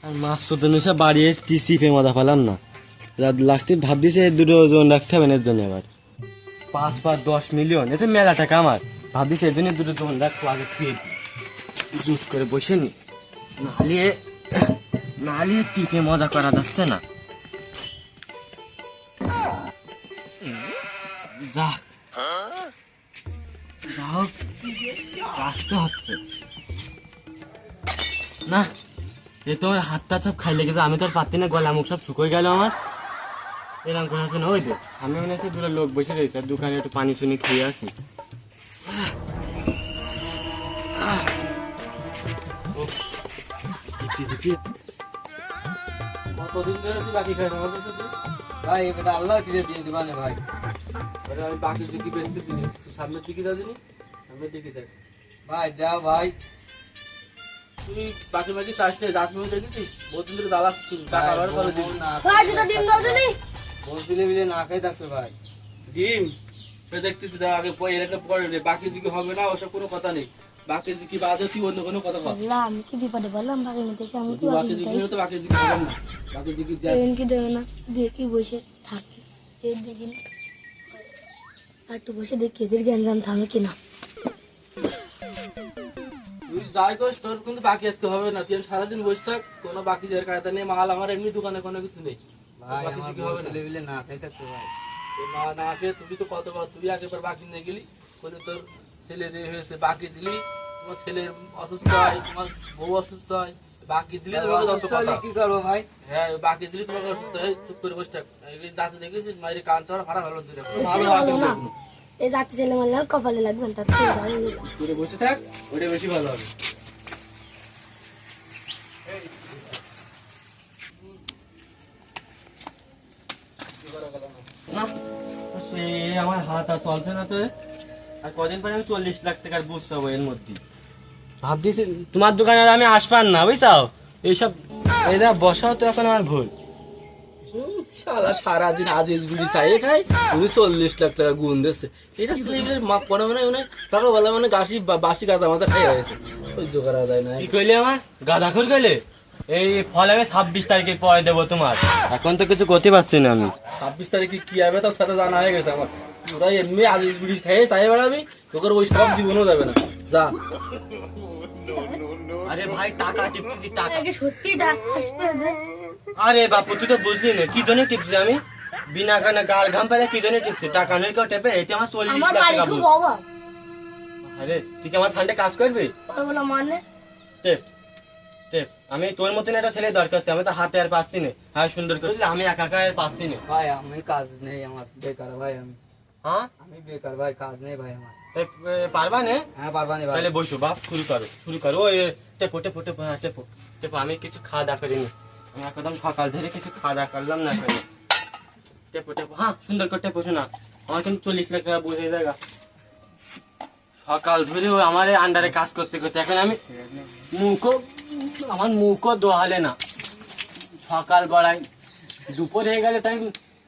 আর মাছ শুধু নিশা বাড়িয়ে টিসিপে মজা পেলাম না। লাস্টে ভাব দিয়েছে দুটো ওজন রাখতে হবে না এর জন্য। এবার 5 বা 10 মিলিয়ন এতে মেলা টাকা আমার। ভাব দিয়েছে এর জন্য দুটো ওজন রাখবো আগে খেয়ে জুট করে বসে নি, নাহলে টিপে মজা করা যাচ্ছে না। যাক আসতে হচ্ছে না। এ তোমার হাতটা সব খাই লেগেছে, আমি তো আর পারতি না, গলা মুখ সব শুকোয় গেল আমার। এরকম করে আছে না, ওই দে আমি মনে হচ্ছে দুটো লোক বসে রয়েছে আর দোকানে একটু পানি চুনি খেয়ে আসি। কতদিন ধরে তুই বাকি খাই ভাই? এটা আল্লাহ কিনে দিয়ে দিবা না ভাই। আমি বাকি দিকে বেচতেছি না, তুই সামনের দিকে দাও দিনি, সামনের দিকে দেখ ভাই, যাও ভাই। তুই বাকি বাকি চাষ নেই, দাঁত মুখ দেখেছিস? বহুদিন ধরে দালাস টাকা আবার করে দিবি না ভাই, দুটো ডিম দাও দিনি। বলছিলে বিলে না খাই থাকছে ভাই। ডিম সে দেখতেছি, দাও আগে এর একটা পরে রে, বাকি দিকে হবে না ওসব কোনো কথা নেই। বাকি দিকে বাদে তুই অন্য কোনো কথা বল। আমি কি বিপদে বললাম? বাকি নিতে এসে আমি কি বাকি দিকে তো বাকি দিকে হবে না, বাকি দিকে দেখ। দেবেন কি দেবে না দেখি বসে থাকি, এর দেখি না আর একটু বসে দেখি এদের জ্ঞান জান থামে কিনা। তুই যাই করিস তোর কিন্তু বাকি আজকে হবে না। তুই সারাদিন বসে থাক, কোনো বাকি দেওয়ার কায়দা নেই। মাল আমার এমনি দোকানে কোনো কিছু নেই ভাই, বাকি দিকে হবে না। না খাই থাকতে ভাই, না না খেয়ে তুই তো কতবার তুই আগেবার বাকি নিয়ে গেলি, করে তোর ছেলে দেরি হয়েছে বাকি দিলি, তোমার ছেলে অসুস্থ হয়, তোমার বউ অসুস্থ হয়, বাকি দিলি তোমাকে দশ কথা। কি করবো ভাই? হ্যাঁ বাকি দিলি তোমাকে অসুস্থ হয়, চুপ করে বসে থাক। দাঁতে দেখেছিস মায়ের কান চড়া ভাড়া ভালো দিলে ভালো না এই যাচ্ছে ছেলে মারলে কপালে লাগবে না, তার করে বসে থাক, ওটা বেশি ভালো হবে। না সে আমার হাত আর চলছে না তো। আর কদিন পরে আমি 40 লাখ টাকার বুঝতে হবো এর মধ্যে। ভাবতেছি তোমার দোকানে আর আমি আসপান না, বুঝছাও? এইসব এরা বসাও তো এখন আমার ভুল। সারাদিন আজিজ গুড়ি চাই খাই, তুমি 40 লাখ টাকা গুণ দিচ্ছে। এটা পরে মানে সকালবেলা মানে বাসি গাদা মাথা খাই হয়েছে, সহ্য করা যায় না। কি কইলে আমার গাঁদাখুর কইলে? এই ফল আমি 26 তারিখে পরে দেবো তোমার, এখন তো কিছু করতে পারছি না আমি। 26 তারিখে কি হবে তার সাথে জানা হয়ে গেছে আমার। তোরা এমনি আজিজ গুড়ি খাই চাই বেড়াবি, তোকে ওই সব জীবনও যাবে না, যা। আরে ভাই টাকা টিপছি টাকা। সত্যি টাকা আসবে না। আরে বাপু তুই তো বুঝলি না কি জন্য টিপছি আমি? বিনা কারণে গাল ঘাম পেলে কি জন্য টিপছি? টাকা নেই কেউ টেপে, এটা আমার 40 আমার লাখ বাড়ি টাকা খুব ভুল। অভাব। আরে তুই কি আমার ফান্ডে কাজ করবি? পারবো না মানে? টেপ টেপ, আমি তোর মতন একটা ছেলে দরকার আছে, আমি তো হাতে আর পাচ্ছি না। হ্যাঁ সুন্দর করে দিলে, আমি একা একা আর পাচ্ছি না। ভাই আমি কাজ নেই, আমার বেকার ভাই, হ্যাঁ আমি বেকার ভাই, কাজ নেই ভাই আমার। পারবা না? হ্যাঁ পারবা না ভাই। তাহলে বসো বাপ, শুরু করো। ওই টেপো টেপো টেপো, হ্যাঁ টেপো টেপো। আমি কিছু খাওয়া দাওয়া করিনি, আমি একদম সকাল ধরে কিছু খাওয়া দাওয়া করলাম না এখানে। টেপো টেপো, হ্যাঁ সুন্দর করে টেপো। শোনা আমার কিন্তু 40 লাখ টাকা বুঝে জায়গা। সকাল ধরে ওই আমার আন্ডারে কাজ করতে করতে এখন আমি আমার মুখও দোহালে না। সকাল গড়াই দুপুর হয়ে গেলে তাই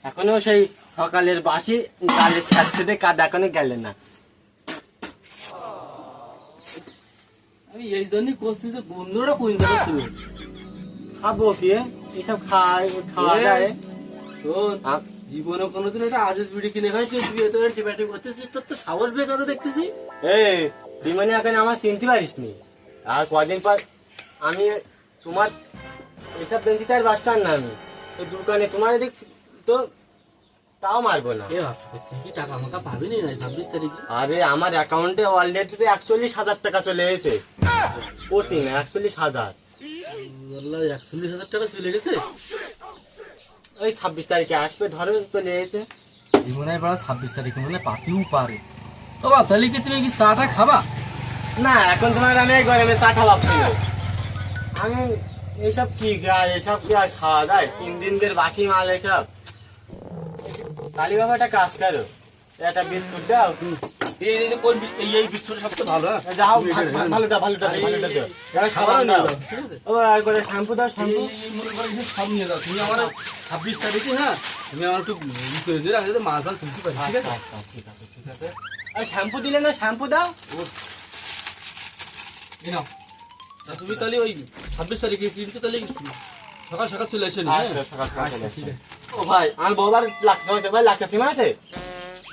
এখনো সেই সকালের বাসি কালের সাথে কাজ এখনো গেলে না। আমি এই জন্যই করছি যে বন্ধুরা কোন জায়গা তুমি খাবো কি এসব খাওয়া যায়? শোন, জীবনে কোনোদিন একটা আজিজ বিড়ি কিনে খাই, তুই এত টিপাটি করতেছিস, তোর তো সাহস বেকার দেখতেছি। তুই মানে এখন আমার চিনতে পারিস নি? আর কদিন পর আমি তোমার এসব বেঞ্চিতে আর বাসতাম না। আমি তো দোকানে তোমার এদিক তো তাও মারবো না। কি টাকা আমাকে পাবি না 26 তারিখে? আরে আমার অ্যাকাউন্টে অলরেডি তো 41,000 টাকা চলে এসেছে। কোটি না 41,000। 41,000 টাকা চলে গেছে। ওই 26 তারিখে আসবে, ধরো চলে এসেছে। জীবনের পর 26 তারিখে মানে পাতিও পারে। ও বাপ, তাহলে কি তুমি কি চাটা খাবা? না এখন তোমার আমি এই গরমে চাটা ভাবছি না। আমি এইসব কি গাছ, এসব কি আর খাওয়া যায়? 3 দিনের বাসি মাল এসব। কালী বাবা একটা কাজ করো, একটা বিস্কুট দাও। এই বিস্কুট সবচেয়ে ভালো। যাও ভালোটা দাও। সাবান দাও। আর করে শ্যাম্পু দাও, শ্যাম্পু। সব নিয়ে যাও তুমি আমার 26 তারিখে। হ্যাঁ তুমি আমার একটু করে দিলে আমি মাছ ভাল তুলতে পারি, ঠিক আছে? ঠিক আছে। আর শ্যাম্পু দিলে না, শ্যাম্পু দাও। নাও তা তুমি তাহলে ওই 26 তারিখে কিন্তু তাহলে সকাল সকাল চলে আসেন, হ্যাঁ? আচ্ছা, সকাল সকাল চলে ঠিক আছে। ও ভাই আমার বউবার লাগছে ভাই, লাগছে সীমা আছে?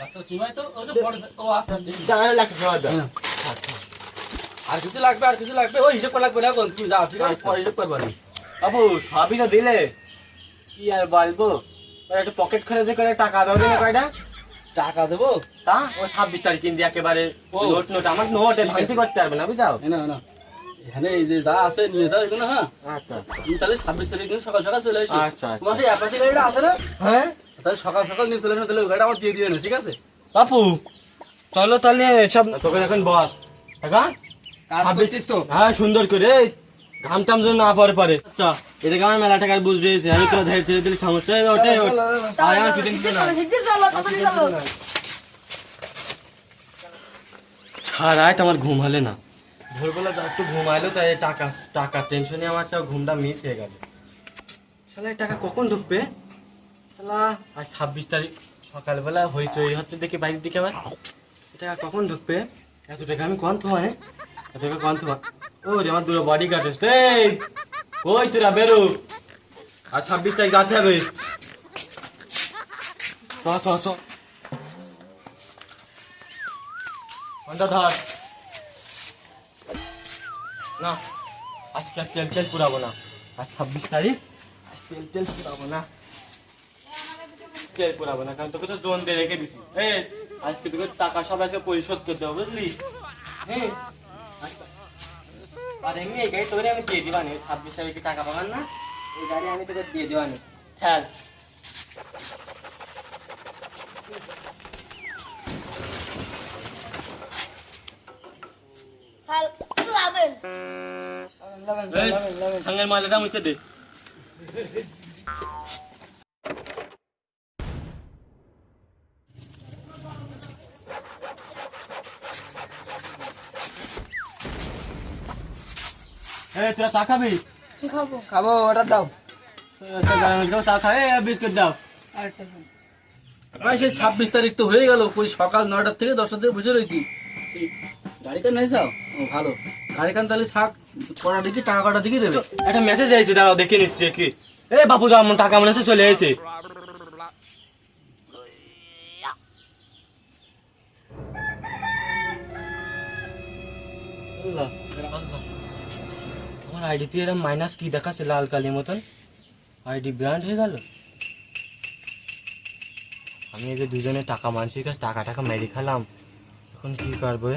রাস্তার সীমায় তো ওটা বড় ও আছে আছে। টাকা লাগছে সীমা দাও। হ্যাঁ। আর কিছু লাগবে, আর কিছু লাগবে, ওই হিসাব করা লাগবে না এখন, তুমি যাও, ঠিক আছে? পরে হিসাব করবো আমি। বাবু সবই তো দিলে, কি আর বলবো, ওই একটা পকেট খরচে করে টাকা দাও দিলে কয়টা? টাকা দেবো? তা ও 26 তারিখ কিন্তু একেবারে ও। নোট আমার নোটে ভাঙতি করতে পারবে না বুঝাও। না না, এখানে এই যে যা আছে নিয়ে যাও এগুলো, হ্যাঁ? আচ্ছা তুমি তাহলে 26 তারিখ দিন সকাল সকাল চলে আসি। আচ্ছা, আচ্ছা। তোমার সেই অ্যাপাচি গাড়িটা আছে না? হ্যাঁ তাহলে সকাল সকাল নিয়ে চলে আসো, তাহলে ওই গাড়িটা আমার দিয়ে দিয়ে না, ঠিক আছে? বাপু চলো তাহলে সব তোকে এখন বস টাকা কাজ করছিস তো? হ্যাঁ সুন্দর করে ঘাম টাম যেন না পরে পরে। আচ্ছা এদিকে আমার মেলা টাকার বুঝ রয়েছে, আমি তো ধীরে ধীরে দিলে সমস্যা হয়ে ওঠে আর আমার ফিটিং সারাই তো আমার ঘুম হলে না, ভোরবেলা একটু ঘুমাইলো তাই টাকা টাকা টেনশনে আমার সব ঘুমটা মিস হয়ে গেল। শালা এই টাকা কখন ঢুকবে? শালা আজ 26 তারিখ সকালবেলা হইচই হচ্ছে দেখি বাইরের দিকে আবার, এটা কখন ঢুকবে? এত টাকা আমি কন থোয়া রে, এত টাকা কন থোয়া। ও রে আমার দুটো বডি গার্ড আছে, এই কই তোরা বেরো, আর 26 তারিখ যাতে হবে। চ চ চ ফোনটা ধর না, আজকে আর তেল তেল পুরাবো না, আজ 26 তারিখ, আজ তেল তেল পুরাবো না, তেল পুরাবো না, কারণ তোকে তো জোন দিয়ে রেখে দিছি। আজকে তোকে টাকা সব আজকে পরিশোধ করতে হবে বুঝলি? হ্যাঁ আর এমনি এই গাড়ি তোকে আমি দিয়ে দিবানি, 26 তারিখে টাকা পাবেন না, এই গাড়ি আমি তোকে দিয়ে দিবানি। খেয়াল ভাঙের মালাটা মুখে দে। তোরা চা খাবি? খাবো। খাবো, ওটা দাও। চা খা, বিস্কুট দাও। ভাই সেই 26 তারিখ তো হয়ে গেল, ওই সকাল 9টা থেকে 10টা থেকে বসে রয়েছি। এই গাড়িটা নিয়ে যাও, ও ভালো গাড়িখান তাহলে থাক, কটা দিকে টাকা কটা দিকে দেবে। একটা মেসেজ আইছে দাঁড়াও দেখে নিচ্ছি কি। বাপু যেমন টাকা মনে হচ্ছে চলে এসেছে। আমার আইডিতে এরকম মাইনাস কি দেখাচ্ছে লাল কালির মতন, আইডি ব্র্যান্ড হয়ে গেল। আমি এই যে দুজনে টাকা মানুষের কাছে টাকা টাকা মেরে খেলাম, এখন কি করবো?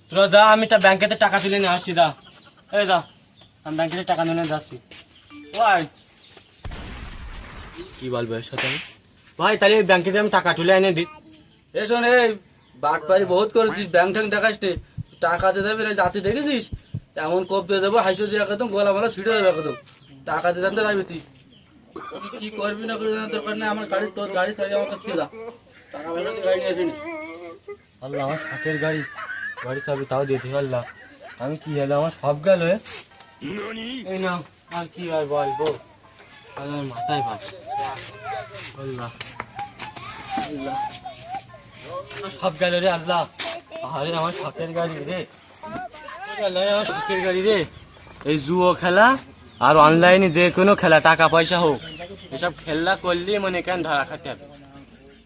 তোরা যা, আমি ব্যাংকেতে টাকা তুলে নিয়ে আসছি, যা এই যা, আমি ব্যাংকেতে টাকা নিয়ে যাচ্ছি। ভাই কি বলবো এর সাথে আমি? ভাই তাহলে ব্যাংকেতে আমি টাকা তুলে এনে দিই। এ শোন, এই বাটপারি বহুত করেছিস, ব্যাংক ট্যাঙ্ক দেখাস নে, টাকা দিয়ে দেবে রে, যাতে দেখেছিস এমন কোপ দিয়ে দেবো, হাইসে দিয়ে একদম গোলা মোলা ছিটে দেবে একদম, টাকা দিয়ে জানতে যাবি তুই। তুই কি করবি না করবি না দরকার নেই, আমার গাড়ি তোর গাড়ি ছাড়িয়ে আমার কাছে যা, টাকা পয়সা দিয়ে গাড়ি নিয়ে আসিনি। আল্লাহ আমার সাথের গাড়ি, গাড়ি চাবি তাও দিয়েছি। আল্লাহ আমি কি হলো, আমার সব গেল। এই না আর কি আর বলবো, আমার মাথায় ভাব। আল্লাহ আল্লাহ আমার সব গেল রে আল্লাহ। আরে আমার শখের গাড়ি রে, আল্লাহ আমার শখের গাড়ি রে। এই জুয়ো খেলা আর অনলাইনে যে কোনো খেলা, টাকা পয়সা হোক, এসব খেলা করলেই মনে কেন ধরা খাতে হবে।